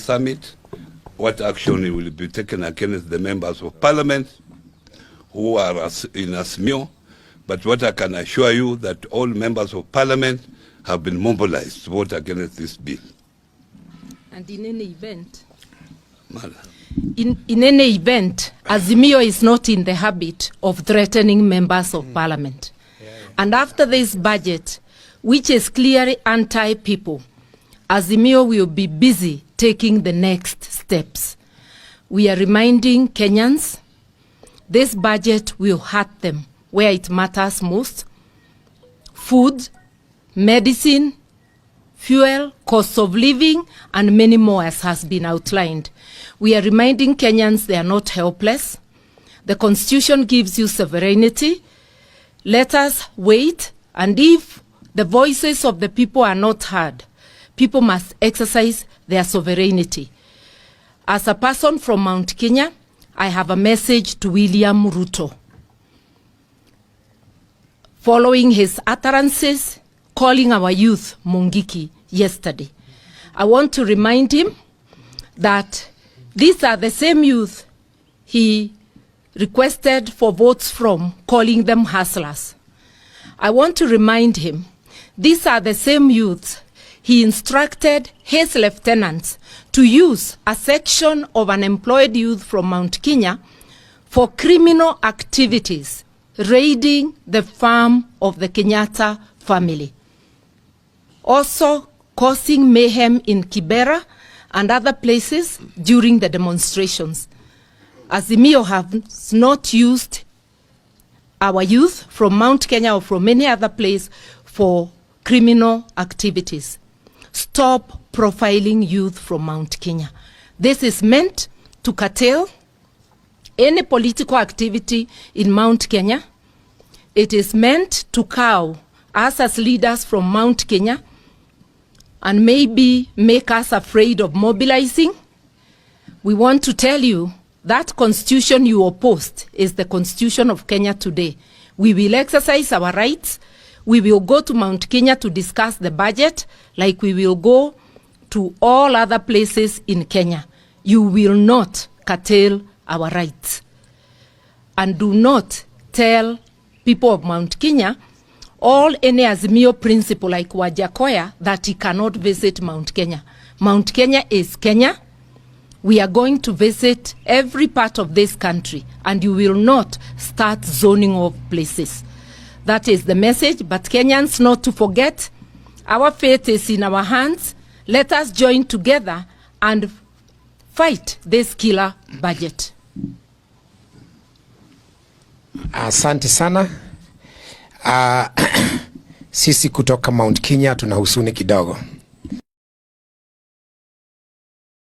summit, what action will be taken against the members of parliament who are in Azimio. But what I can assure you that all members of parliament have been mobilized to vote against this bill. And in any event, in any event, Azimio is not in the habit of threatening members of parliament. And after this budget, which is clearly anti-people, Azimio will be busy taking the next steps. We are reminding Kenyans this budget will hurt them where it matters most: food, medicine, fuel, cost of living, and many more, as has been outlined. We are reminding Kenyans they are not helpless. The Constitution gives you sovereignty. Let us wait, and if the voices of the people are not heard, people must exercise their sovereignty. As a person from Mount Kenya, I have a message to William Ruto. Following his utterances calling our youth Mungiki yesterday, I want to remind him that these are the same youth he requested for votes from, calling them hustlers. I want to remind him these are the same youths he instructed his lieutenants to use a section of unemployed youth from Mount Kenya for criminal activities, raiding the farm of the Kenyatta family, also causing mayhem in Kibera and other places during the demonstrations. Azimio has not used our youth from Mount Kenya or from any other place for criminal activities. Stop profiling youth from Mount Kenya. This is meant to curtail any political activity in Mount Kenya. It is meant to cow us as leaders from Mount Kenya and maybe make us afraid of mobilizing. We want to tell you that constitution you opposed is the constitution of Kenya today. We will exercise our rights. We will go to Mount Kenya to discuss the budget like we will go to all other places in Kenya. You will not curtail our rights. And do not tell people of Mount Kenya or any Azimio principle like Wajakoya that he cannot visit Mount Kenya. Mount Kenya is Kenya. We are going to visit every part of this country, and you will not start zoning off places. That is the message, but Kenyans not to forget, our fate is in our hands. Let us join together and fight this killer budget. Asante sana. Sisi kutoka Mount Kenya tuna huzuni kidogo.